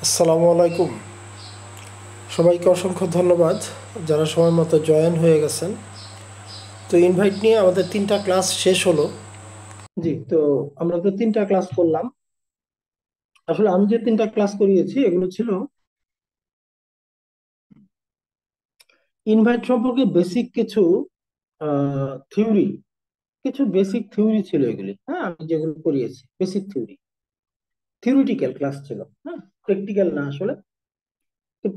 আসসালামু আলাইকুম। সবাইকে অসংখ্য ধন্যবাদ যারা সময় মতো জয়েন হয়ে গেছেন। তো ইনভাইট নিয়ে আমাদের 3টা ক্লাস শেষ হলো। জি, তো আমরা তো 3টা ক্লাস করলাম। আসলে আমি যে 3টা ক্লাস করিয়েছি এগুলো ছিল ইনভাইট সম্পর্কে বেসিক কিছু থিওরি, কিছু বেসিক থিওরি ছিল এগুলি। হ্যাঁ, আমি যেগুলো করিয়েছি বেসিক থিওরি, থিওরিটিক্যাল ক্লাস ছিল। হ্যাঁ, প্র্যাকটিক্যাল না আসলে। তো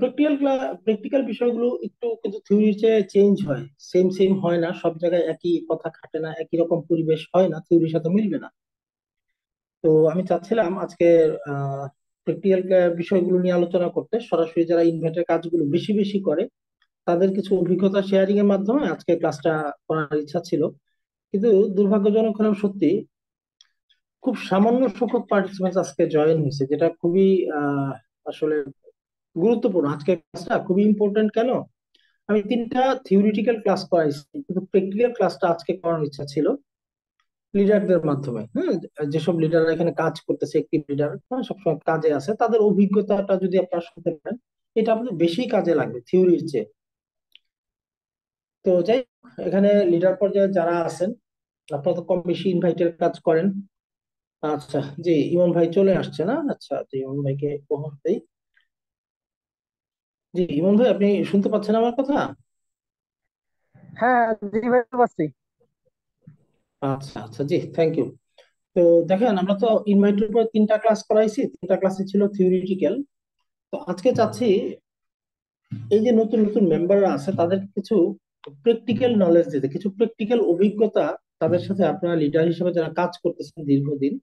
প্র্যাকটিক্যাল বিষয়গুলো একটু কিন্তু থিওরির চেয়ে চেঞ্জ হয়, সেম সেম হয় না, সব জায়গায় একই কথা খাটে না, একই রকম পরিবেশ হয় না, থিওরির সাথে মিলবে না। তো আমি চাচ্ছিলাম আজকে প্র্যাকটিক্যাল বিষয়গুলো নিয়ে আলোচনা করতে, সরাসরি যারা ইনভার্টার কাজগুলো বেশি বেশি করে তাদের কিছু অভিজ্ঞতা শেয়ারিং এর মাধ্যমে আজকে ক্লাসটা করার ইচ্ছা ছিল। কিন্তু দুর্ভাগ্যজনক হলেও সত্যি, খুব সামান্য সংখ্যক পার্টিসিপেন্ট আজকে জয়েন হয়েছে, যেটা খুবই আসলে গুরুত্বপূর্ণ। আজকে ক্লাসটা খুবই ইম্পর্টেন্ট। কেন? আমি 3টা থিওরিটিক্যাল ক্লাস করাইছি, কিন্তু প্র্যাকটিক্যাল ক্লাসটা আজকে করানোর ইচ্ছা ছিল লিডারদের মাধ্যমে। হ্যাঁ, যেসব লিডাররা এখানে কাজ করতেছে, একটি লিডার সবসময় কাজে আছে, তাদের অভিজ্ঞতাটা যদি আপনারা শুনতে পারেন, এটা আপনাদের বেশি কাজে লাগবে থিওরির চেয়ে। তো যাই হোক, এখানে লিডার পর্যায়ে যারা আছেন আপনারা তো কম বেশি ইনভাইটের কাজ করেন। আচ্ছা, জি, ইমন ভাই চলে আসছে না? আচ্ছা, জি, ইমন ভাইকে প্রথম দেই। জি, ইমন ভাই, আপনি শুনতে পাচ্ছেন আমার কথা? হ্যাঁ, জি ভাই, পাচ্ছি। আচ্ছা আচ্ছা, জি, থ্যাংক ইউ। তো দেখেন, আমরা তো ইনভাইটের উপর 3টা ক্লাস করাইছি, 3টা ক্লাসে ছিল থিওরিটিক্যাল। তো আজকে চাচ্ছি এই যে নতুন নতুন মেম্বাররা আছে তাদের কিছু প্র্যাকটিক্যাল নলেজ দিতে, কিছু প্র্যাকটিক্যাল অভিজ্ঞতা। তাদের সাথে আপনারা লিডার হিসেবে যারা কাজ করতেছেন দীর্ঘদিন,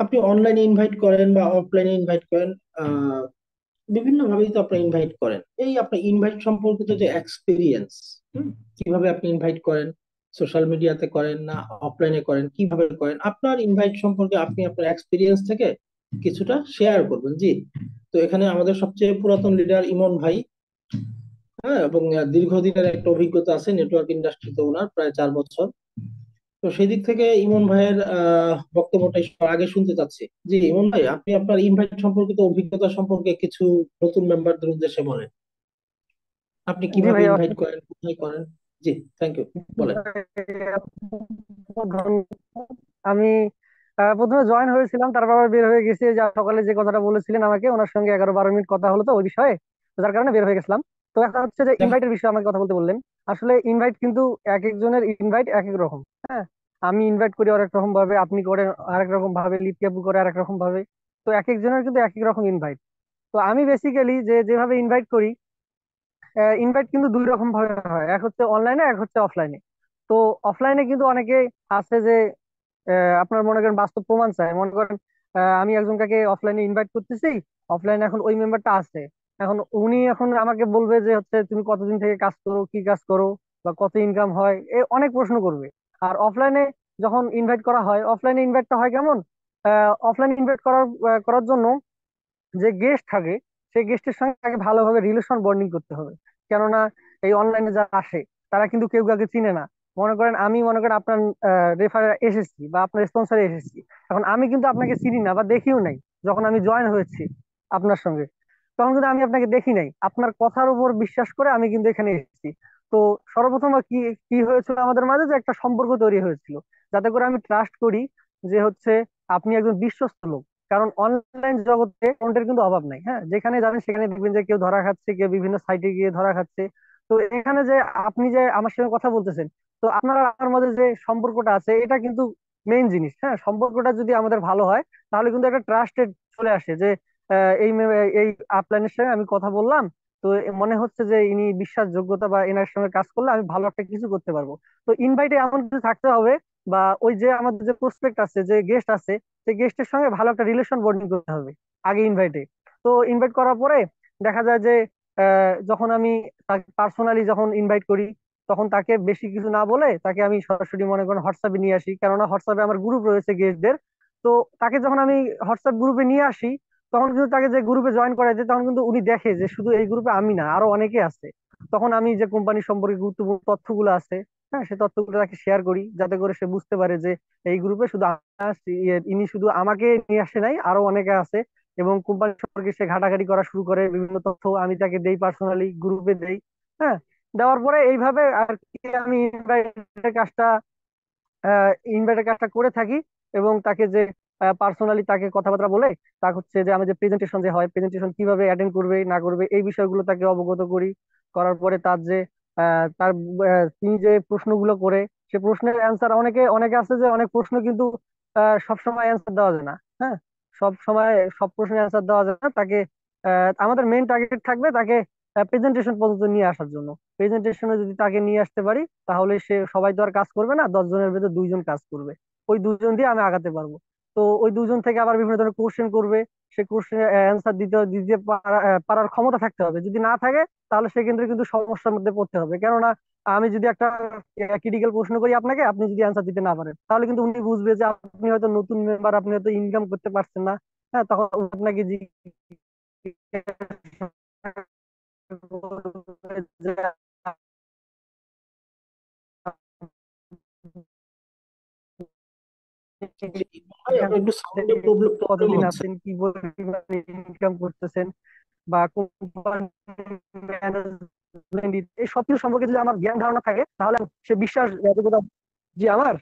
আপনি অনলাইনে ইনভাইট করেন বা অফলাইনে ইনভাইট করেন, আহ বিভিন্ন ভাবেই তো আপনি ইনভাইট করেন। এই আপনার ইনভাইট সম্পর্কিত যে এক্সপিরিয়েন্স, কিভাবে আপনি ইনভাইট করেন, সোশ্যাল মিডিয়াতে করেন না অফলাইনে করেন, কিভাবে করেন, আপনার ইনভাইট সম্পর্কে আপনি আপনার এক্সপিরিয়েন্স থেকে কিছুটা শেয়ার করবেন। জি, তো এখানে আমাদের সবচেয়ে পুরাতন লিডার ইমন ভাই। হ্যাঁ, এবং দীর্ঘদিনের একটা অভিজ্ঞতা আছে নেটওয়ার্ক ইন্ডাস্ট্রিতে, ওনার প্রায় 4 বছর। তো সেই দিক থেকে ইমন ভাইয়ের বক্তব্যটা একটু আগে শুনতে চাচ্ছি। জি, ইমন ভাই, আপনি আপনার ইনভাইট সম্পর্কিত অভিজ্ঞতা সম্পর্কে কিছু নতুন মেম্বারদের উদ্দেশ্যে বলেন। আপনি জি কিভাবে ভাই, ইনভাইট করেন, কোথায় করেন? জি, থ্যাংক ইউ, বলেন। আমি প্রথমে জয়েন হয়েছিলাম, তারপর আবার বের হয়ে গেছি। যে সকালে যে কথাটা বলেছিলেন আমাকে, ওনার সঙ্গে 11-12 মিনিট কথা হলো তো ওই বিষয়ে, তো যার কারণে বের হয়ে গেছিলাম। তো এখন হচ্ছে যে দেখ, ইনভাইটের বিষয়ে আমাকে কথা বলতে বললেন। আসলে ইনভাইট কিন্তু এক একজনের ইনভাইট এক এক রকম। হ্যাঁ, আমি ইনভাইট করি আরেক রকম ভাবে, আপনি করেন আরেক রকম ভাবে, লিপিয়াপু করে আরেক রকম ভাবে। তো এক একজনের কিন্তু এক এক রকম ইনভাইট। তো আমি বেসিক্যালি যেভাবে ইনভাইট করি, ইনভাইট কিন্তু দুই রকম ভাবে হয়, এক হচ্ছে অনলাইনে, এক হচ্ছে অফলাইনে। তো অফলাইনে কিন্তু অনেকে আছে যে আপনার মনে করেন বাস্তব প্রমাণ চায়। মনে করেন আমি একজনকে অফলাইনে ইনভাইট করতেছি, অফলাইনে এখন ওই মেম্বারটা আছে। এখন উনি এখন আমাকে বলবে যে হচ্ছে তুমি কতদিন থেকে কাজ করো, কি কাজ করো, বা কত ইনকাম হয়, এ অনেক প্রশ্ন করবে। আর অফলাইনে যখন ইনভাইট করা হয়, অফলাইনে ইনভাইটটা হয় কেমন, অফলাইন ইনভাইট করার জন্য যে গেস্ট থাকে, সেই গেস্টের সঙ্গে তাকে ভালোভাবে রিলেশন বন্ডিং করতে হবে। কেননা এই অনলাইনে যারা আসে তারা কিন্তু কেউ কাউকে চিনে না। মনে করেন আপনার রেফারে এসেছি বা আপনার স্পন্সরে এসেছি, এখন আমি কিন্তু আপনাকে চিনি না বা দেখিও নাই। যখন আমি জয়েন হয়েছি আপনার সঙ্গে, তখন কিন্তু আমি আপনাকে দেখি নাই, আপনার কথার উপর বিশ্বাস করে আমি কিন্তু এখানে এসেছি। তো সর্বপ্রথম কি কি হয়েছিল আমাদের মাঝে, যে একটা সম্পর্ক তৈরি হয়েছিল, যাতে করে আমি ট্রাস্ট করি যে হচ্ছে আপনি একজন বিশ্বস্ত লোক। কারণ অনলাইন জগতে কন্টেন্ট কিন্তু অভাব নাই। হ্যাঁ, যেখানে যাবেন সেখানে দেখবেন যে কেউ ধরা খাচ্ছে, কেউ বিভিন্ন সাইটে গিয়ে ধরা খাচ্ছে। তো এখানে যে আপনি যে আমার সঙ্গে কথা বলতেছেন, তো আপনার আর আমার মধ্যে যে সম্পর্কটা আছে এটা কিন্তু মেইন জিনিস। হ্যাঁ, সম্পর্কটা যদি আমাদের ভালো হয়, তাহলে কিন্তু একটা ট্রাস্টেড চলে আসে যে এই আপলাইনের সঙ্গে আমি কথা বললাম, তো মনে হচ্ছে যে ইনি বিশ্বাসযোগ্যতা, বা এনার সঙ্গে কাজ করলে আমি ভালো একটা কিছু করতে পারবো। তো ইনভাইটে এমন কিছু থাকতে হবে, বা ওই যে আমাদের যে প্রসপেক্ট আছে, যে গেস্ট আছে, সেই গেস্টের সঙ্গে ভালো একটা রিলেশন বন্ডিং করতে হবে আগে ইনভাইটে। তো ইনভাইট করার পরে দেখা যায় যে যখন আমি তাকে পার্সোনালি যখন ইনভাইট করি, তখন তাকে বেশি কিছু না বলে তাকে আমি সরাসরি মনে করেন হোয়াটসঅ্যাপে নিয়ে আসি, কেননা হোয়াটসঅ্যাপে আমার গ্রুপ রয়েছে গেস্টদের। তো তাকে যখন আমি হোয়াটসঅ্যাপ গ্রুপে নিয়ে আসি, তখন কিন্তু তাকে যে গ্রুপে জয়েন করাই যায়, তখন কিন্তু উনি দেখে যে শুধু এই গ্রুপে আমি না, আরো অনেকে আছে। তখন আমি যে কোম্পানি সম্পর্কে গুরুত্বপূর্ণ তথ্যগুলো আছে, হ্যাঁ, সেই তথ্যগুলো তাকে শেয়ার করি, যাতে করে সে বুঝতে পারে যে এই গ্রুপে শুধু ইনি শুধু আমাকে নিয়ে আসে নাই, আরো অনেকে আছে এবং কোম্পানি সম্পর্কে সে ঘাটাঘাটি করা শুরু করে, বিভিন্ন তথ্য আমি তাকে দেই, পার্সোনালি গ্রুপে দেই। হ্যাঁ, দেওয়ার পরে এইভাবে আর কি আমি ইনভাইটের কাজটা করে থাকি। এবং তাকে যে পার্সোনালি তাকে কথাবার্তা বলে, তা হচ্ছে যে আমাদের প্রেজেন্টেশন যে হয়, প্রেজেন্টেশন কিভাবে অ্যাটেন্ড করবে না করবে এই বিষয়গুলো তাকে অবগত করি। করার পরে তার যে তার তিনি যে প্রশ্নগুলো করে, সে প্রশ্নের অ্যান্সার, অনেকে অনেকে আছে যে অনেক প্রশ্ন কিন্তু সব সময় অ্যান্সার দেওয়া যায় না। হ্যাঁ, সব সময় সব প্রশ্নের অ্যান্সার দেওয়া যায় না। তাকে আমাদের মেইন টার্গেট থাকবে তাকে প্রেজেন্টেশন পর্যন্ত নিয়ে আসার জন্য। প্রেজেন্টেশনে যদি তাকে নিয়ে আসতে পারি, তাহলে সে, সবাই তো আর কাজ করবে না, 10 জনের ভেতর 2 জন কাজ করবে, ওই 2 জন দিয়ে আমি আগাতে পারবো। তো ওই 2 জন থেকে আবার বিভিন্ন ধরনের কোশ্চেন করবে, সে কোশ্চেনের অ্যান্সার দিতে দিতে পারার ক্ষমতা থাকতে হবে। যদি না থাকে, তাহলে সেক্ষেত্রে কিন্তু সমস্যার মধ্যে পড়তে হবে। কেননা আমি যদি একটা ক্রিটিক্যাল প্রশ্ন করি আপনাকে, আপনি যদি অ্যান্সার দিতে না পারেন, তাহলে কিন্তু উনি বুঝবে যে আপনি হয়তো নতুন মেম্বার, আপনি হয়তো ইনকাম করতে পারছেন না। হ্যাঁ, তখন আপনাকে করবে যে জি, ভাই এখান আপনার একটু সাউন্ডে থেকে প্রবলেম প্রবলেম কতদিন হচ্ছে। আছেন, কি পরিমাণে ইনকাম করতেছেন, বা কোম্পানি ম্যানেজমেন্ট, এই সব কিছু সম্পর্কে যদি আমার জ্ঞান ধারণা থাকে, তাহলে সে বিশ্বাস যতটা। জি আমার,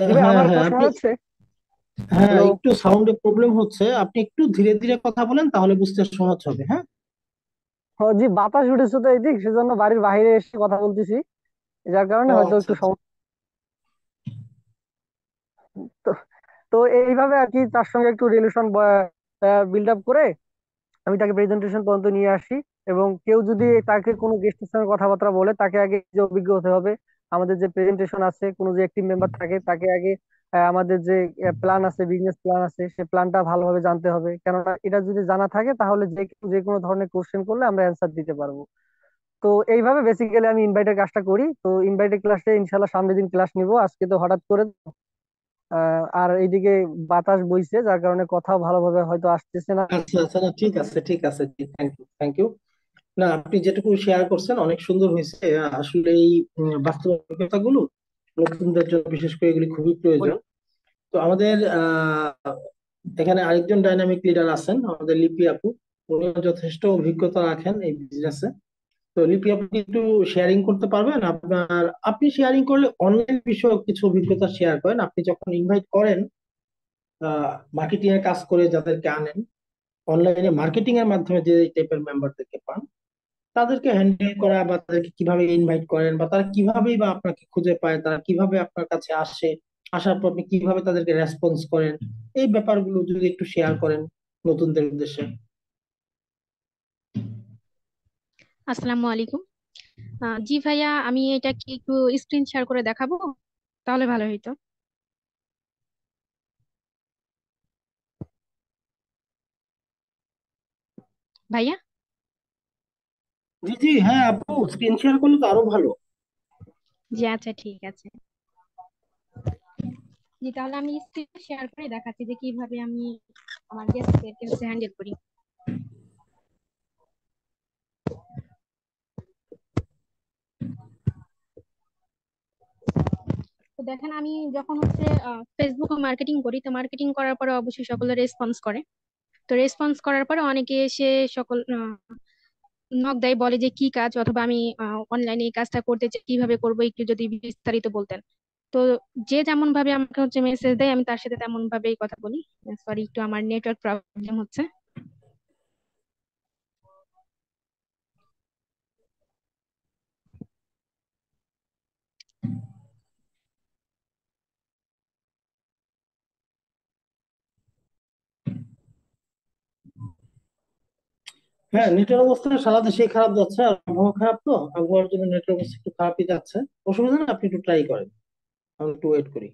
জি ভাই, হ্যাঁ আমার হ্যাঁ কথা শোনা আপনি, যাচ্ছে? হ্যাঁ হ্যালো। একটু সাউন্ডে প্রবলেম হচ্ছে, আপনি একটু ধীরে ধীরে কথা বলেন তাহলে বুঝতে সহজ হবে। হ্যাঁ জি, বাতাস উঠেছে তো এদিক, সেজন্য বাড়ির বাইরে এসে কথা বলতেছি, যার কারণে ও হয়তো আচ্ছা একটু আচ্ছা। সমস্যা। তো তো এইভাবে আর কি তার সঙ্গে একটু রিলেশন বিল্ড আপ করে আমি তাকে প্রেজেন্টেশন পর্যন্ত নিয়ে আসি। এবং কেউ যদি তাকে কোনো গেস্টের সঙ্গে কথাবার্তা বলে, তাকে আগে যে অভিজ্ঞ হতে হবে। আমাদের যে প্রেজেন্টেশন আছে, কোনো যে একটি মেম্বার থাকে, তাকে আগে আমাদের যে প্ল্যান আছে, বিজনেস প্ল্যান আছে, সে প্ল্যানটা ভালোভাবে জানতে হবে। কেননা এটা যদি জানা থাকে, তাহলে যে কেউ যে কোনো ধরনের কোশ্চেন করলে আমরা অ্যান্সার দিতে পারবো। তো এইভাবে বেসিক্যালি আমি ইনভাইটের কাজটা করি। তো ইনভাইটের ক্লাসে ইনশাল্লাহ সামনের দিন ক্লাস নিব, আজকে তো হঠাৎ করে আর এইদিকে বাতাস বইছে, যার কারণে কথাও ভালোভাবে হয়তো আসতেছে না। আচ্ছা আচ্ছা, না ঠিক আছে ঠিক আছে, জি থ্যাংক ইউ থ্যাংক ইউ। না আপনি যেটুকু শেয়ার করছেন অনেক সুন্দর হয়েছে। আসলে এই বাস্তব অভিজ্ঞতাগুলো নতুনদের জন্য বিশেষ করে এগুলি খুবই প্রয়োজন। তো আমাদের এখানে আরেকজন ডাইনামিক লিডার আছেন, আমাদের লিপি আপু। উনিও যথেষ্ট অভিজ্ঞতা রাখেন এই বিজনেসে। তো লিপি আপনি একটু শেয়ারিং করতে পারবেন আপনার, আপনি শেয়ারিং করলে অনলাইন বিষয়ক কিছু অভিজ্ঞতা শেয়ার করেন। আপনি যখন ইনভাইট করেন মার্কেটিং এর কাজ করে যাদেরকে আনেন, অনলাইনে মার্কেটিং এর মাধ্যমে যে টাইপের মেম্বারদেরকে পান, তাদেরকে হ্যান্ডেল করা বা তাদেরকে কিভাবে ইনভাইট করেন বা তারা কিভাবেই বা আপনাকে খুঁজে পায়, তারা কিভাবে আপনার কাছে আসে, আসার পর আপনি কিভাবে তাদেরকে রেসপন্স করেন, এই ব্যাপারগুলো যদি একটু শেয়ার করেন নতুনদের উদ্দেশ্যে। আসসালামু আলাইকুম। জি ভাইয়া, আমি এটা কি একটু স্ক্রিন শেয়ার করে দেখাবো? তাহলে ভালো হইতো। ভাইয়া, জি জি, হ্যাঁ আপু স্ক্রিন শেয়ার করলে তো আরো ভালো। জি আচ্ছা ঠিক আছে। জি তাহলে আমি স্ক্রিন শেয়ার করে দেখাচ্ছি যে কিভাবে আমি আমার গেস্টদেরকে হ্যান্ডেল করি। তো দেখেন, আমি যখন ফেসবুকে মার্কেটিং করি, তো মার্কেটিং করার পরে অবশ্যই সকলে রেসপন্স করে। তো রেসপন্স করার পরে অনেকে এসে সকল নক দেয়, বলে যে কি কাজ, অথবা আমি অনলাইনে এই কাজটা করতে চাই, কিভাবে করবো একটু যদি বিস্তারিত বলতেন। তো যে যেমন ভাবে আমাকে মেসেজ দেয়, আমি তার সাথে তেমন ভাবেই কথা বলি। সরি, একটু আমার নেটওয়ার্ক প্রবলেম হচ্ছে। হ্যাঁ নেটের অবস্থা সারা দেশে খারাপ যাচ্ছে, আর আবহাওয়া খারাপ, তো আবহাওয়ার জন্য নেটের অবস্থা একটু খারাপই যাচ্ছে। অসুবিধা না, আপনি একটু ট্রাই করেন, আমি একটু ওয়েট করি।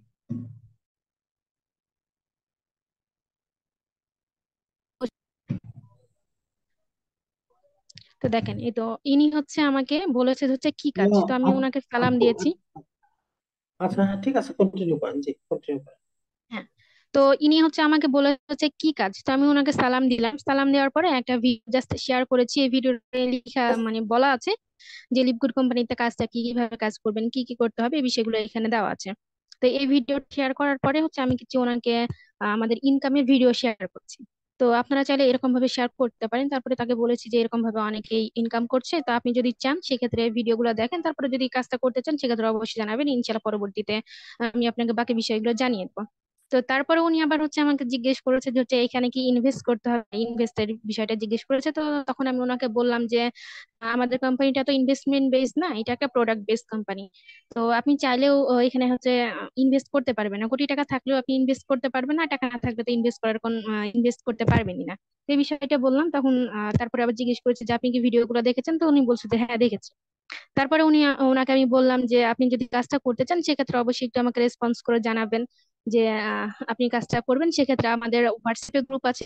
তো দেখেন, এই তো ইনি আমাকে বলেছে কি ও, কাজ, তো আমি ওনাকে সালাম আপু দিয়েছি। আচ্ছা হ্যাঁ ঠিক আছে, কন্টিনিউ করেন, জি কন্টিনিউ করেন। হ্যাঁ, তো ইনি আমাকে বলেছে কি কাজ, তো আমি ওনাকে সালাম দিলাম। সালাম দেওয়ার পরে একটা ভিডিও জাস্ট শেয়ার করেছি। এই ভিডিওতে লেখা মানে বলা আছে যে লিপগুড কোম্পানিতে কাজটা কি, কিভাবে কাজ করবেন, কি কি করতে হবে, এই বিষয়গুলো এখানে দেওয়া আছে। তো এই ভিডিও শেয়ার করার পরে আমি কিছু ওনাকে আমাদের ইনকামের ভিডিও শেয়ার করছি। তো আপনারা চাইলে এরকম ভাবে শেয়ার করতে পারেন। তারপরে তাকে বলেছি যে এরকম ভাবে অনেকেই ইনকাম করছে, তো আপনি যদি চান সেক্ষেত্রে ভিডিওগুলো দেখেন, তারপরে যদি কাজটা করতে চান সেক্ষেত্রে অবশ্যই জানাবেন, ইনশাল্লাহ পরবর্তীতে আমি আপনাকে বাকি বিষয়গুলো জানিয়ে দেবো। তো তারপরে উনি আবার হচ্ছে আমাকে জিজ্ঞেস করেছে যে হচ্ছে এখানে কি ইনভেস্ট করতে হবে, ইনভেস্টের বিষয়টা জিজ্ঞেস করেছে। তো তখন আমি ওনাকে বললাম যে আমাদের কোম্পানিটা তো ইনভেস্টমেন্ট বেসড না, এটা একটা প্রোডাক্ট বেসড কোম্পানি। তো আপনি চাইলেও এখানে হচ্ছে ইনভেস্ট করতে পারবেন না, কোটি টাকা থাকলেও আপনি ইনভেস্ট করতে পারবেন না, টাকা না থাকলে তো ইনভেস্ট করতে পারবেনই না। তো এই বিষয়টা বললাম তখন। তারপরে আবার জিজ্ঞেস করেছে যে আপনি কি ভিডিওগুলো দেখেছেন, তো উনি বলছে যে হ্যাঁ দেখেছি। তারপরে ওনাকে আমি বললাম যে আপনি যদি কাজটা করতে চান সেক্ষেত্রে অবশ্যই একটু আমাকে রেসপন্স করে জানাবেন যে আপনি কাজটা করবেন। সেক্ষেত্রে আমাদের হোয়াটসঅ্যাপে গ্রুপ আছে,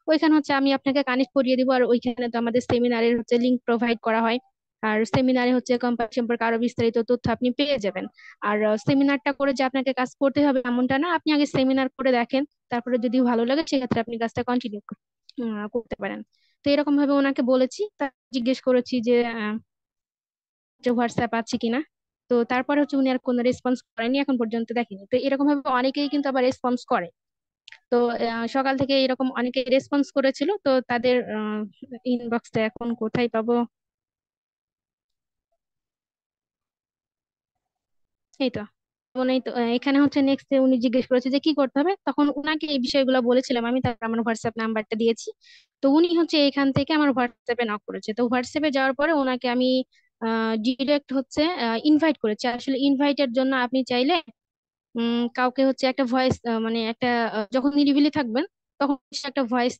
ওইখানে হচ্ছে আমি আপনাকে কানেক্ট করিয়ে দিব। আর ওইখানে তো আমাদের সেমিনারের হচ্ছে লিংক প্রোভাইড করা হয়। আর সেমিনারে হচ্ছে কোম্পানি সম্পর্কে আরো বিস্তারিত তথ্য আপনি পেয়ে যাবেন। আর সেমিনারটা করে যে আপনাকে কাজ করতে হবে এমনটা না, আপনি আগে সেমিনার করে দেখেন, তারপরে যদি ভালো লাগে সেক্ষেত্রে আপনি কাজটা কন্টিনিউ করতে পারেন। তো এরকম ভাবে ওনাকে বলেছি। তা জিজ্ঞেস করেছি যে যে হোয়াটসঅ্যাপ আছে কিনা। তো তারপরে হচ্ছে উনি আর কোনো রেসপন্স করেনি, এখন পর্যন্ত দেখেনি। তো এরকম ভাবে অনেকেই কিন্তু আবার রেসপন্স করে। তো সকাল থেকে এরকম অনেকে রেসপন্স করেছিল, তো তাদের ইনবক্সটা এখন কোথায় পাবো। এই তো এই তো এখানে হচ্ছে নেক্সট উনি জিজ্ঞেস করেছে যে কি করতে হবে, তখন উনাকে এই বিষয়গুলো বলেছিলাম আমি, তার আমার হোয়াটসঅ্যাপ নাম্বারটা দিয়েছি। তো উনি হচ্ছে এখান থেকে আমার হোয়াটসঅ্যাপে নক করেছে। তো হোয়াটসঅ্যাপে যাওয়ার পরে ওনাকে আমি ডিরেক্ট হচ্ছে ইনভাইট করেছি। আসলে ইনভাইটের জন্য আপনি চাইলে কাউকে হচ্ছে একটা ভয়েস, মানে একটা যখন নিরিবিলি থাকবেন তখন সে একটা ভয়েস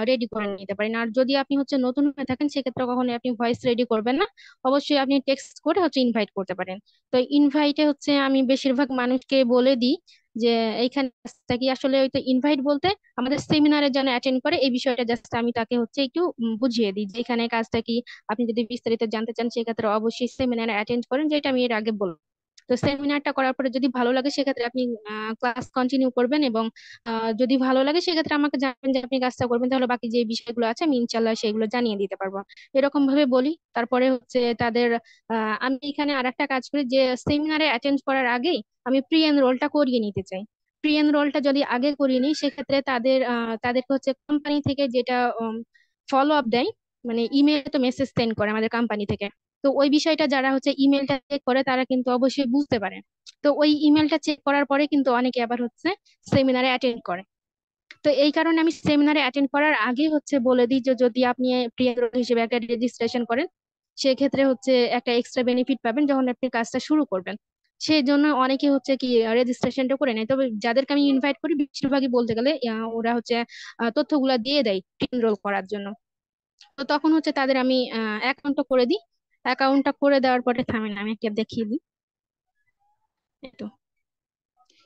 রেডি করে নিতে পারেন। আর যদি আপনি হচ্ছে নতুন হয়ে থাকেন সেক্ষেত্রে কখনো আপনি ভয়েস রেডি করবেন না, অবশ্যই আপনি টেক্সট করে হচ্ছে ইনভাইট করতে পারেন। তো ইনভাইটে হচ্ছে আমি বেশিরভাগ মানুষকে বলে দিই যে এইখানে কাজটা কি, আসলে ওই তো ইনভাইট বলতে আমাদের সেমিনারে যেন অ্যাটেন্ড করে এই বিষয়টা জাস্ট আমি তাকে হচ্ছে একটু বুঝিয়ে দিই যে এখানে কাজটা কি। আপনি যদি বিস্তারিত জানতে চান সেক্ষেত্রে অবশ্যই সেমিনারে অ্যাটেন্ড করেন, যেটা আমি এর আগে বললাম। তো সেমিনারটা করার পরে যদি ভালো লাগে সেক্ষেত্রে আপনি ক্লাস কন্টিনিউ করবেন, এবং যদি ভালো লাগে সেক্ষেত্রে আমাকে জানাবেন যে আপনি কাজটা করবেন, তাহলে বাকি যে বিষয়গুলো আছে আমি ইনশাল্লাহ সেগুলো জানিয়ে দিতে পারবো। এরকম ভাবে বলি। তারপরে হচ্ছে তাদের আমি এখানে আরেকটা কাজ করি যে সেমিনারে অ্যাটেন্ড করার আগেই আমি প্রি এনরোলটা করিয়ে নিতে চাই। প্রি এনরোলটা যদি আগে করিয়ে নিই সেক্ষেত্রে তাদেরকে হচ্ছে কোম্পানি থেকে যেটা ফলো আপ দেয়, মানে ইমেল তো মেসেজ সেন্ড করে আমাদের কোম্পানি থেকে। তো ওই বিষয়টা যারা হচ্ছে ইমেলটা চেক করে তারা কিন্তু অবশ্যই বুঝতে পারে। তো ওই ইমেলটা চেক করার পরে কিন্তু অনেকে আবার হচ্ছে সেমিনারে অ্যাটেন্ড করে। তো এই কারণে আমি সেমিনারে অ্যাটেন্ড করার আগে হচ্ছে বলে দিই যে যদি আপনি প্রি এনরোল হিসেবে একটা রেজিস্ট্রেশন করেন সেক্ষেত্রে হচ্ছে একটা এক্সট্রা বেনিফিট পাবেন যখন আপনি কাজটা শুরু করবেন। সেই জন্য অনেকে হচ্ছে কি রেজিস্ট্রেশনটা করে নেয়। তবে যাদেরকে আমি ইনভাইট করি বেশিরভাগই বলতে গেলে ওরা হচ্ছে তথ্যগুলা দিয়ে দেয় এনরোল করার জন্য। তো তখন হচ্ছে তাদের আমি অ্যাকাউন্টটা করে দিই। অ্যাকাউন্টটা করে দেওয়ার পরে থামেন আমি একটা দেখিয়ে দিই। এই তো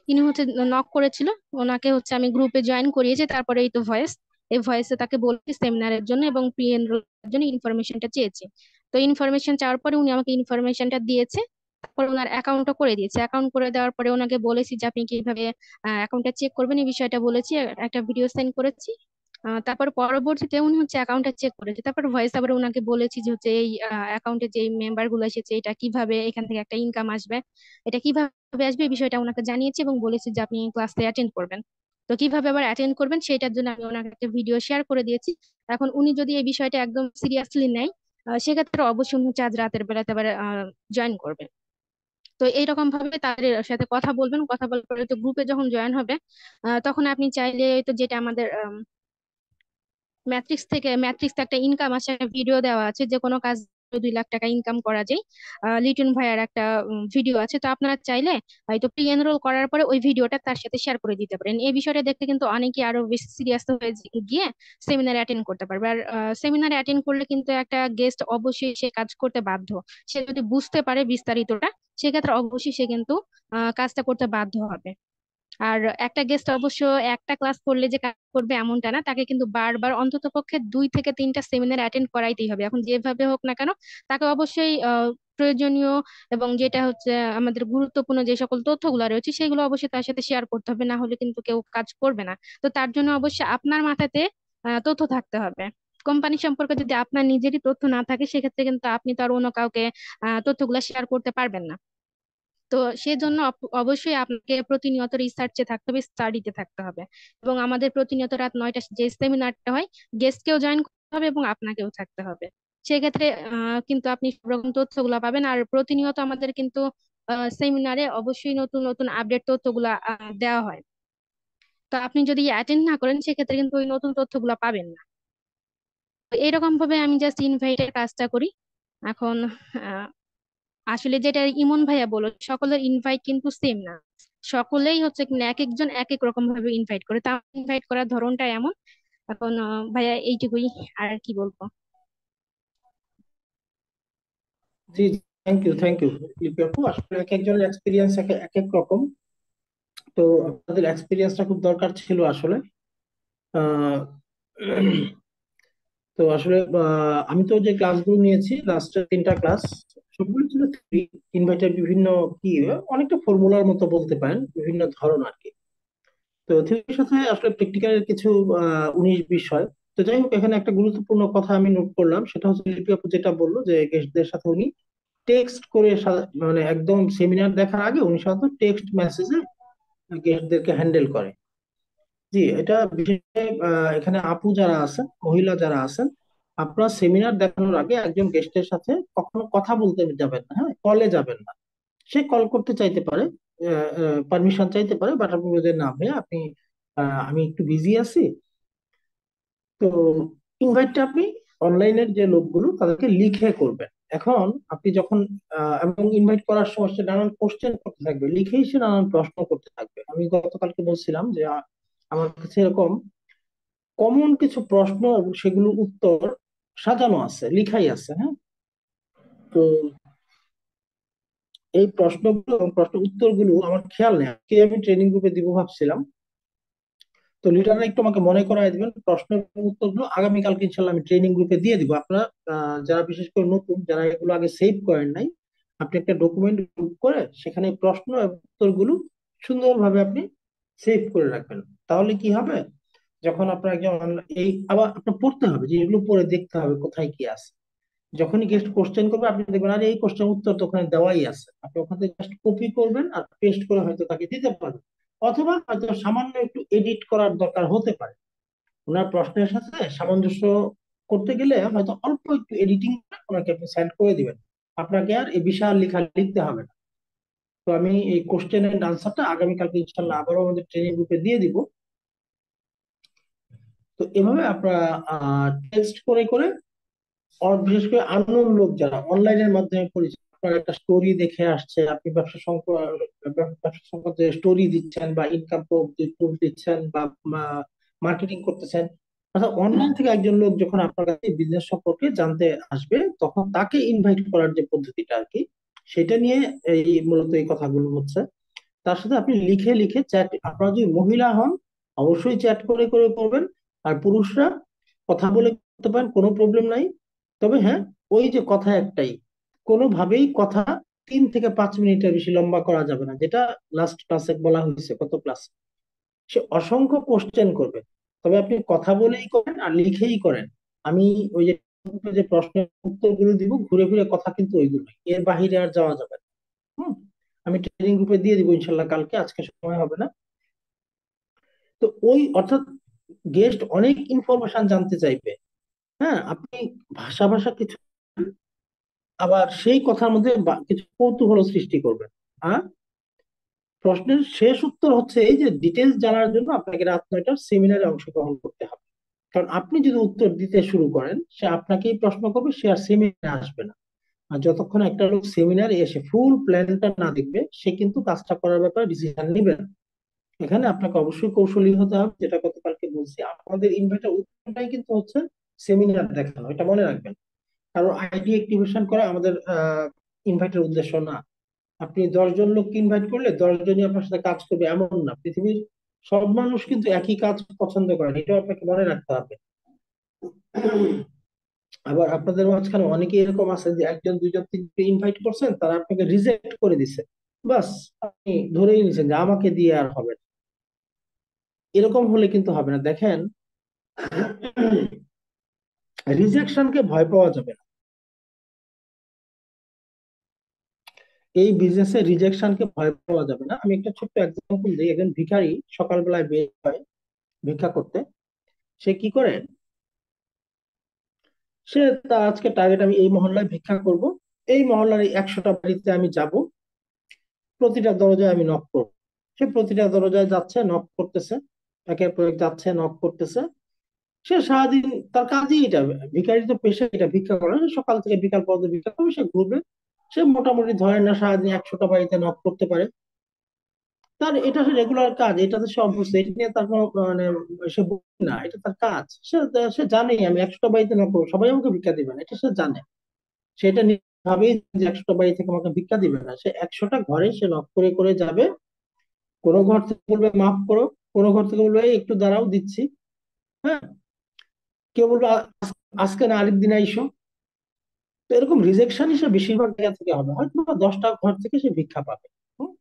তিনি হচ্ছে নক করেছিল, ওনাকে হচ্ছে আমি গ্রুপে জয়েন করিয়েছি। তারপরে এই তো এই ভয়েসে তাকে বলছি সেমিনারের জন্য এবং প্রি এনরোল জন্য ইনফরমেশনটা চেয়েছি। তো ইনফরমেশন চাওয়ার পরে উনি আমাকে ইনফরমেশনটা দিয়েছে। তারপর ওনার অ্যাকাউন্টটা করে দিয়েছে। অ্যাকাউন্ট করে দেওয়ার পরে ওনাকে বলেছি যে আপনি কিভাবে অ্যাকাউন্টটা চেক করবেন এই বিষয়টা বলেছি, একটা ভিডিও সেন্ড করেছি। তারপর পরবর্তীতে উনি হচ্ছে অ্যাকাউন্টটা চেক করেছে। তারপর ভয়েস আবার ওনাকে বলেছি যে হচ্ছে এই অ্যাকাউন্টে যে মেম্বার গুলো এসেছে এটা কিভাবে এখান থেকে একটা ইনকাম আসবে, এটা কিভাবে আসবে এই বিষয়টা ওনাকে জানিয়েছি এবং বলেছি যে আপনি ক্লাসে অ্যাটেন্ড করবেন। তো কিভাবে আবার অ্যাটেন্ড করবেন সেটার জন্য আমি ওনাকে একটা ভিডিও শেয়ার করে দিয়েছি। এখন উনি যদি এই বিষয়টা একদম সিরিয়াসলি নেয় সেক্ষেত্রে অবশ্যই উনি হচ্ছে আজ রাতের বেলাতে আবার জয়েন করবে। তো এইরকম ভাবে তাদের সাথে কথা বলবেন, কথা বলার পরে তো গ্রুপে যখন জয়েন হবে তখন আপনি চাইলে তো যেটা আমাদের ম্যাট্রিক্স একটা ইনকাম আছে, একটা ভিডিও দেওয়া আছে যে কোনো কাজ 2 লাখ টাকা ইনকাম করা যায়। লিটন ভাইয়ার একটা ভিডিও আছে, তো আপনারা চাইলে হয়তো প্রি এনরোল করার পরে ওই ভিডিওটা তার সাথে শেয়ার করে দিতে পারেন। এই বিষয়টা দেখতে কিন্তু অনেকে আরো বেশি সিরিয়াস হয়ে গিয়ে সেমিনারে অ্যাটেন্ড করতে পারবে। আর সেমিনারে অ্যাটেন্ড করলে কিন্তু একটা গেস্ট অবশ্যই সে কাজ করতে বাধ্য। সে যদি বুঝতে পারে বিস্তারিতটা সেক্ষেত্রে অবশ্যই সে কিন্তু কাজটা করতে বাধ্য হবে। আর একটা গেস্ট অবশ্য একটা ক্লাস করলে যে কাজ করবে এমনটা না, তাকে কিন্তু বারবার অন্তত পক্ষে 2 থেকে 3টা সেমিনার অ্যাটেন্ড করাইতেই হবে। এখন যেভাবে হোক না কেন তাকে অবশ্যই প্রয়োজনীয় এবং যেটা হচ্ছে আমাদের গুরুত্বপূর্ণ যে সকল তথ্যগুলো রয়েছে সেগুলো অবশ্যই তার সাথে শেয়ার করতে হবে, না হলে কিন্তু কেউ কাজ করবে না। তো তার জন্য অবশ্যই আপনার মাথাতে তথ্য থাকতে হবে। কোম্পানি সম্পর্কে যদি আপনার নিজেরই তথ্য না থাকে সেক্ষেত্রে কিন্তু আপনি তো আর অন্য কাউকে তথ্যগুলো শেয়ার করতে পারবেন না। তো সেজন্য অবশ্যই আপনাকে প্রতিনিয়ত রিসার্চে থাকতে হবে, স্টাডিতে থাকতে হবে। এবং আমাদের প্রতিনিয়ত রাত 9টা যে সেমিনারটা হয়, গেস্টকেও জয়েন করতে হবে এবং আপনাকেও থাকতে হবে। সেক্ষেত্রে কিন্তু আপনি সব রকম তথ্যগুলো পাবেন। আর প্রতিনিয়ত আমাদের কিন্তু সেমিনারে অবশ্যই নতুন নতুন আপডেট তথ্যগুলা দেওয়া হয়। তো আপনি যদি অ্যাটেন্ড না করেন সেক্ষেত্রে কিন্তু ওই নতুন তথ্যগুলো পাবেন না। তো এরকম ভাবে আমি জাস্ট ইনভাইটের কাজটা করি। এখন আহ, আসলে যেটা ইমন ভাইয়া বলল, সকলের ইনভাইট কিন্তু সেম না। সকলেই হচ্ছে কিনা এক একজন এক এক রকম ভাবে ইনভাইট করে, তা ইনভাইট করার ধরনটা এমন। এখন ভাইয়া এইটুকুই, আর কি বলবো। জি, থ্যাংক ইউ, থ্যাংক ইউ লিপি আপু। আসলে এক একজনের এক্সপিরিয়েন্স এক এক এক রকম। তো আপনাদের এক্সপিরিয়েন্সটা খুব দরকার ছিল আসলে। আহ, তো আসলে আমি তো যে ক্লাসগুলো নিয়েছি লাস্টের 3টা ক্লাস, সবগুলো ছিল থ্রি। ইনভাইটের বিভিন্ন কি অনেকটা ফর্মুলার মতো বলতে পারেন, বিভিন্ন ধরন আর কি। তো থিওরির সাথে আসলে প্র্যাকটিক্যালের কিছু 19 বিষয়। তো যাই হোক, এখানে একটা গুরুত্বপূর্ণ কথা আমি নোট করলাম, সেটা হচ্ছে লিপি আপু যেটা বললো যে গেস্টদের সাথে উনি টেক্সট করে মানে একদম সেমিনার দেখার আগে উনি সাধারণত টেক্সট মেসেজে গেস্টদেরকে হ্যান্ডেল করে। জি, এটা বিশেষ করে এখানে আপু যারা আছেন, মহিলা যারা আছেন, আপনারা সেমিনার দেখানোর আগে একজন গেস্টের সাথে কখনো কথা বলতে যাবেন না, হ্যাঁ, কলে যাবেন না। সে কল করতে চাইতে পারে, পারমিশন চাইতে পারে, বাট আপনি বলবেন, না ভাইয়া আপনি, আমি একটু বিজি আছি। তো ইনভাইটটা আপনি অনলাইনের যে লোকগুলো তাদেরকে লিখে করবেন। এখন আপনি যখন এবং ইনভাইট করার সময় সে নানান কোশ্চেন করতে থাকবে, লিখেই সে নানান প্রশ্ন করতে থাকবে। আমি গতকালকে বলছিলাম যে আমার কাছে এরকম কমন কিছু প্রশ্ন এবং সেগুলোর উত্তর সাজানো আছে, লিখাই আছে, হ্যাঁ। তো এই প্রশ্নগুলো এবং প্রশ্ন উত্তরগুলো আমার খেয়াল নেই, আজকে আমি ট্রেনিং গ্রুপে দিব ভাবছিলাম। তো লিডাররা একটু আমাকে মনে করায় দিবেন, প্রশ্ন এবং উত্তরগুলো আগামীকালকে ইনশাল্লাহ আমি ট্রেনিং গ্রুপে দিয়ে দিব। আপনারা যারা বিশেষ করে নতুন, যারা এগুলো আগে সেভ করেন নাই, আপনি একটা ডকুমেন্ট গ্রুপ করে সেখানে প্রশ্ন এবং উত্তরগুলো সুন্দরভাবে আপনি সেভ করে রাখবেন। তাহলে কি হবে, যখন আপনার একজন এই আবার আপনার পড়তে হবে, যে এগুলো পড়ে দেখতে হবে কোথায় কি আছে। যখনই গেস্ট কোশ্চেন করবে আপনি দেখবেন আরে এই কোশ্চেন উত্তর তো ওখানে দেওয়াই আছে, আপনি ওখান থেকে জাস্ট কপি করবেন আর পেস্ট করে হয়তো তাকে দিতে পারবেন। অথবা হয়তো সামান্য একটু এডিট করার দরকার হতে পারে, ওনার প্রশ্নের সাথে সামঞ্জস্য করতে গেলে হয়তো অল্প একটু এডিটিং ওনাকে আপনি সেন্ড করে দিবেন। আপনাকে আর এই বিশাল লেখা লিখতে হবে না। তো আমি এই কোশ্চেন এন্ড আনসারটা আগামীকালকে ইনশাল্লাহ আবারও আমাদের ট্রেনিং গ্রুপে দিয়ে দিব। তো এভাবে আপনারা টেক্সট করে করে, আর বিশেষ করে আননোন লোক যারা অনলাইনের মাধ্যমে পরিচিত, আপনার একটা স্টোরি দেখে আসছে, আপনি ব্যবসা সংক্রান্ত স্টোরি দিচ্ছেন বা ইনকাম প্রুফ দিচ্ছেন বা মার্কেটিং করতেছেন, অর্থাৎ অনলাইন থেকে একজন লোক যখন আপনার কাছে বিজনেস সম্পর্কে জানতে আসবে, তখন তাকে ইনভাইট করার যে পদ্ধতিটা আর কি, সেটা নিয়ে এই মূলত এই কথাগুলো হচ্ছে। তার সাথে আপনি লিখে লিখে চ্যাট, আপনারা যদি মহিলা হন অবশ্যই চ্যাট করে করে করবেন, আর পুরুষরা কথা বলে করতে পারেন, কোনো প্রবলেম নাই। তবে হ্যাঁ, ওই যে কথা একটাই, কোনোভাবেই কথা 3 থেকে 5 মিনিটের বেশি লম্বা করা যাবে না, যেটা লাস্ট ক্লাসে বলা হয়েছে, কত ক্লাস। সে অসংখ্য কোশ্চেন করবে, তবে আপনি কথা বলেই করেন আর লিখেই করেন। আমি ওই যে প্রশ্নের উত্তরগুলো দিব, ঘুরে ফিরে কথা কিন্তু ওইগুলো, এর বাহিরে আর যাওয়া যাবে না। হুম, আমি ট্রেনিং গ্রুপে দিয়ে দিব ইনশাল্লাহ কালকে, আজকে সময় হবে না। তো ওই অর্থাৎ গেস্ট অনেক ইনফরমেশন জানতে চাইবে, হ্যাঁ, আপনি ভাষা ভাষা কিছু, আবার সেই কথার মধ্যে কিছু কৌতূহল সৃষ্টি করবেন। আর প্রশ্নের শেষ উত্তর হচ্ছে এই যে ডিটেলস জানার জন্য আপনাকে রাত 9টার সেমিনারে অংশগ্রহণ করতে হবে। কারণ আপনি যদি উত্তর দিতে শুরু করেন, সে আপনাকেই প্রশ্ন করবে, সে আর সেমিনারে আসবে না। আর যতক্ষণ একটা লোক সেমিনারে এসে ফুল প্ল্যানটা না দেখবে, সে কিন্তু কাজটা করার ব্যাপারে ডিসিশন নিবে না। এখানে আপনাকে অবশ্যই কৌশলী হতে হবে, যেটা গতকালকে বলছি, আমাদের ইনভাইটার উদ্দেশ্যটাই কিন্তু হচ্ছে সেমিনার দেখানো, এটা মনে রাখবেন। কারণ আইডি অ্যাক্টিভেশন করা আমাদের ইনভাইটের উদ্দেশ্য না। আপনি 10 জন লোককে ইনভাইট করলে 10 জনই আপনার সাথে কাজ করবে এমন না, পৃথিবীর সব মানুষ কিন্তু একই কাজ পছন্দ করেন, এটাও আপনাকে মনে রাখতে হবে। আবার আপনাদের মাঝখানে অনেকে এরকম আছে যে 1 2 3 ইনভাইট করছেন, তারা আপনাকে রিজেক্ট করে দিছে, বাস আপনি ধরেই নিছেন যে আমাকে দিয়ে আর হবে না। এরকম হলে কিন্তু হবে না, দেখেন। রিজেকশনকে ভয় পাওয়া যাবে না। এই বিজনেসে রিজেকশনকে ভয় পাওয়া যাবে না। আমি একটা ছোট্ট এক্সাম্পল দিই। একজন ভিখারি সকালবেলায় বের হয় ভিক্ষা করতে। সে কি করে, সে তার আজকে টার্গেট আমি এই মহল্লায় ভিক্ষা করব, এই মহল্লার এই 100টা বাড়িতে আমি যাব, প্রতিটা দরজায় আমি নক করব। সে প্রতিটা দরজায় যাচ্ছে, নক করতেছে, একের পর এক যাচ্ছে, নক করতেছে। সে সারাদিন তার কাজই এটা, ভিখারি তো পেশা এটা, ভিক্ষা করা। সে সকাল থেকে বিকাল পর্যন্ত ভিক্ষা করবে, সে ঘুরবে। সে মোটামুটি ধরেন না সারাদিন 100টা বাড়িতে নক করতে পারে। তার এটা রেগুলার কাজ, এটাতে সে অভ্যস্ত, এটা নিয়ে তার কোনো মানে সে বলে না, এটা তার কাজ। সে সে জানে আমি 100টা বাড়িতে নক করবো, সবাই আমাকে ভিক্ষা দিবে না, এটা সে জানে। সেটা ভাবেই যে 100টা বাড়ি থেকে আমাকে ভিক্ষা দিবে না। সে 100টা ঘরে সে নক করে করে যাবে। কোনো ঘর থেকে বলবে মাফ করো, কোনো ঘর থেকে বলবে এই একটু দাঁড়াও দিচ্ছি। হ্যাঁ, কেউ বলবে আজকে না আরেক দিন আইসো। তো এরকম রিজেকশন সে বেশিরভাগ জায়গা থেকে হবে, হয়তো বা 10টা ঘর থেকে সে ভিক্ষা পাবে। হুম,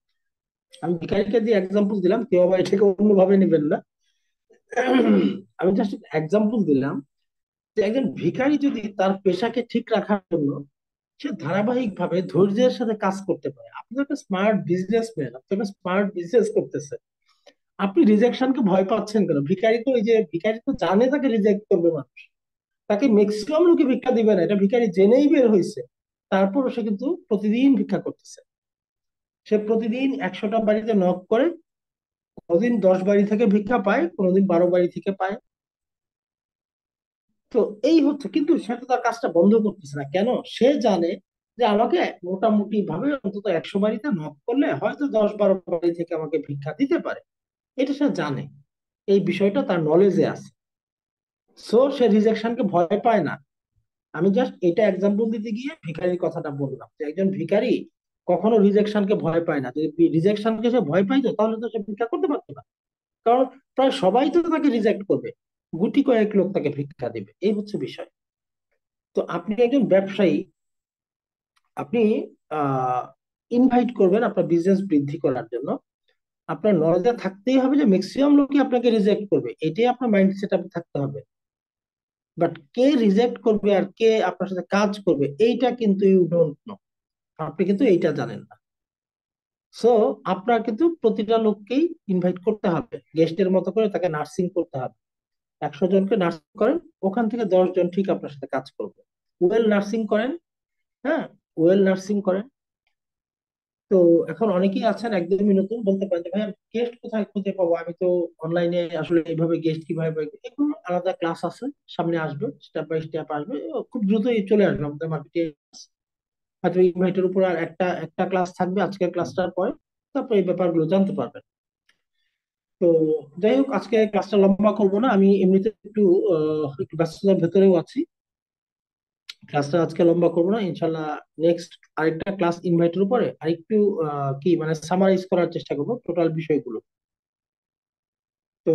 আমি ভিখারিকে দিয়ে এক্সাম্পল দিলাম, কেউ আবার এটাকে অন্যভাবে নেবেন না। আমি জাস্ট এক্সাম্পল দিলাম যে একজন ভিখারি যদি তার পেশাকে ঠিক রাখার জন্য সে ধারাবাহিক ভাবে ধৈর্যের সাথে কাজ করতে পারে। আপনি তো একটা স্মার্ট বিজনেসম্যান, আপনি একটা স্মার্ট বিজনেস করতেছেন, আপনি রিজেকশনকে ভয় পাচ্ছেন কেন? ভিখারি তো, ওই যে ভিখারি তো জানে তাকে রিজেক্ট করবে মানুষ, তাকে ম্যাক্সিমাম লোকে ভিক্ষা দিবে না, এটা ভিখারি জেনেই বের হয়েছে। তারপরও সে কিন্তু প্রতিদিন ভিক্ষা করতেছে। সে প্রতিদিন 100টা বাড়িতে নক করে, কোনোদিন 10 বাড়ি থেকে ভিক্ষা পায়, কোনোদিন 12 বাড়ি থেকে পায়। তো এই হচ্ছে, কিন্তু সে তো তার কাজটা বন্ধ করতেছে না কেন? সে জানে যে আমাকে মোটামুটি ভাবে অন্তত 100 বাড়িতে নক করলে হয়তো 10-12 বাড়ি থেকে আমাকে ভিক্ষা দিতে পারে। এটা সে জানে, এই বিষয়টা তার নলেজে আছে। সো সে রিজেকশনকে ভয় পায় না। আমি জাস্ট এটা এক্সাম্পল দিতে গিয়ে ভিখারির কথাটা বললাম, যে একজন ভিখারি কখনো রিজেকশনকে ভয় পায় না। যদি রিজেকশনকে সে ভয় পাইতো তাহলে তো সে ভিক্ষা করতে পারতো না। কারণ প্রায় সবাই তো তাকে রিজেক্ট করবে, গুটি কয়েক লোক তাকে ভিক্ষা দিবে, এই হচ্ছে বিষয়। তো আপনি একজন ব্যবসায়ী, আপনি আহ ইনভাইট করবেন আপনার বিজনেস বৃদ্ধি করার জন্য। আপনার নলেজে থাকতেই হবে যে ম্যাক্সিমাম লোকই আপনাকে রিজেক্ট করবে, এটাই আপনার মাইন্ড সেট আপে থাকতে হবে। বাট কে রিজেক্ট করবে আর কে আপনার সাথে কাজ করবে, এইটা কিন্তু ইউ ডোন্ট নো, আপনি কিন্তু এইটা জানেন না। সো আপনার কিন্তু প্রতিটা লোককেই ইনভাইট করতে হবে, গেস্টের মতো করে তাকে নার্সিং করতে হবে। 100 জনকে নার্সিং করেন, ওখান থেকে 10 জন ঠিক আপনার সাথে কাজ করবে। ওয়েল নার্সিং করেন। হ্যাঁ, ওয়েল নার্সিং করেন। তো এখন অনেকেই আছেন একদমই নতুন, বলতে পারেন যে ভাই গেস্ট কোথায় খুঁজে পাবো, আমি তো অনলাইনে আসলে এইভাবে গেস্ট কিভাবে পাই? এগুলো আলাদা ক্লাস আছে, সামনে আসবে, স্টেপ বাই স্টেপ আসবে, খুব দ্রুতই চলে আসবে আমাদের মার্কেটে। হয়তো ইনভাইটের উপর আর একটা একটা ক্লাস থাকবে আজকের ক্লাসটার পরে, তারপর এই ব্যাপারগুলো জানতে পারবেন। তো যাই হোক, আজকে ক্লাসটা লম্বা করবো না, আমি এমনিতে একটু একটু ব্যস্ততার ভেতরেও আছি। ক্লাসটা আজকে লম্বা করবো না, ইনশাল্লাহ নেক্সট আরেকটা ক্লাস ইনভাইটের উপরে আরেকটু কি মানে সামারাইজ করার চেষ্টা করবো টোটাল বিষয়গুলো। তো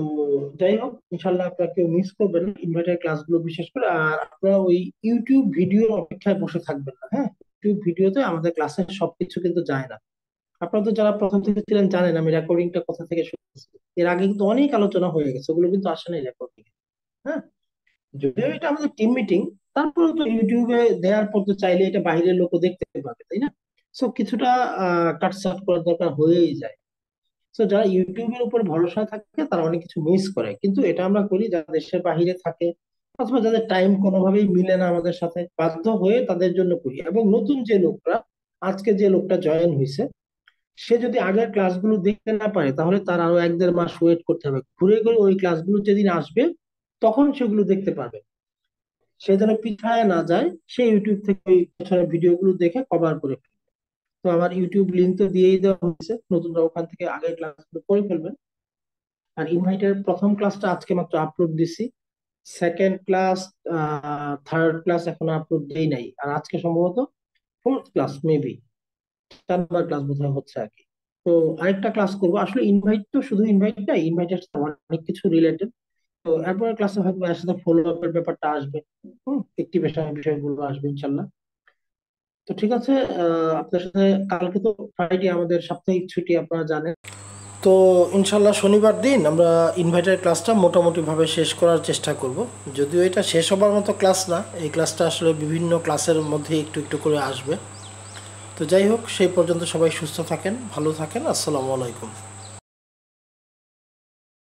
যাই হোক, ইনশাল্লাহ আপনারা কেউ মিস করবেন না ইনভাইটের ক্লাসগুলো, বিশেষ করে। আর আপনারা ওই ইউটিউব ভিডিও অপেক্ষায় বসে থাকবেন না। হ্যাঁ, ইউটিউব ভিডিওতে আমাদের ক্লাসের সবকিছু কিন্তু যায় না। আপনারা তো যারা প্রথম থেকে ছিলেন জানেন আমি রেকর্ডিংটা কোথা থেকে শুরু করছি। এর আগে কিন্তু অনেক আলোচনা হয়ে গেছে, ওগুলো কিন্তু আসে নাই রেকর্ডিং। হ্যাঁ, যদিও এটা আমাদের টিম মিটিং, তারপরে তো ইউটিউবে দেওয়ার পর তো চাইলে এটা বাইরের লোকও দেখতে পাবে, তাই না? সো কিছুটা কাটছাট করার দরকার হয়েই যায়। তো যারা ইউটিউবের উপর ভরসা থাকে তারা অনেক কিছু মিস করে, কিন্তু এটা আমরা করি যারা দেশের বাহিরে থাকে অথবা যাদের টাইম কোনোভাবেই মিলে না আমাদের সাথে, বাধ্য হয়ে তাদের জন্য করি। এবং নতুন যে লোকরা, আজকে যে লোকটা জয়েন হয়েছে, সে যদি আগের ক্লাসগুলো দেখতে না পারে তাহলে তার আরো 1-1.5 মাস ওয়েট করতে হবে, ঘুরে ঘুরে ওই ক্লাসগুলো যেদিন আসবে তখন সেগুলো দেখতে পাবে। সে যেন পিছায় না যায়, সে ইউটিউব থেকে ওই বছরের ভিডিওগুলো দেখে কভার করে ফেলবে। তো আমার ইউটিউব লিঙ্ক তো দিয়েই দেওয়া হয়েছে, নতুনরা ওখান থেকে আগের ক্লাসগুলো করে ফেলবেন। আর ইনভাইটের প্রথম ক্লাসটা আজকে মাত্র আপলোড দিছি, সেকেন্ড ক্লাস, থার্ড ক্লাস এখনো আপলোড দেই নাই, আর আজকে সম্ভবত ফোর্থ ক্লাস মেবি, 4 নম্বর ক্লাস বোধহয় হচ্ছে আর কি। তো আরেকটা ক্লাস করবো। আসলে ইনভাইট তো শুধু ইনভাইট না, ইনভাইটের সাথে অনেক কিছু রিলেটেড। তো এরপরে ক্লাসে হয়তো এর সাথে ফলো আপ এর ব্যাপারটা আসবে, অ্যাক্টিভেশনের বিষয়গুলো আসবে ইনশাল্লাহ। তো ঠিক আছে, আপনার সাথে কালকে তো ফ্রাইডে আমাদের সাপ্তাহিক ছুটি আপনারা জানেন। তো ইনশাল্লাহ শনিবার দিন আমরা ইনভাইটের ক্লাসটা মোটামুটি ভাবে শেষ করার চেষ্টা করব। যদিও এটা শেষ হবার মতো ক্লাস না, এই ক্লাসটা আসলে বিভিন্ন ক্লাসের মধ্যে একটু একটু করে আসবে। তো যাই হোক, সেই পর্যন্ত সবাই সুস্থ থাকেন, ভালো থাকেন। আসসালামু আলাইকুম।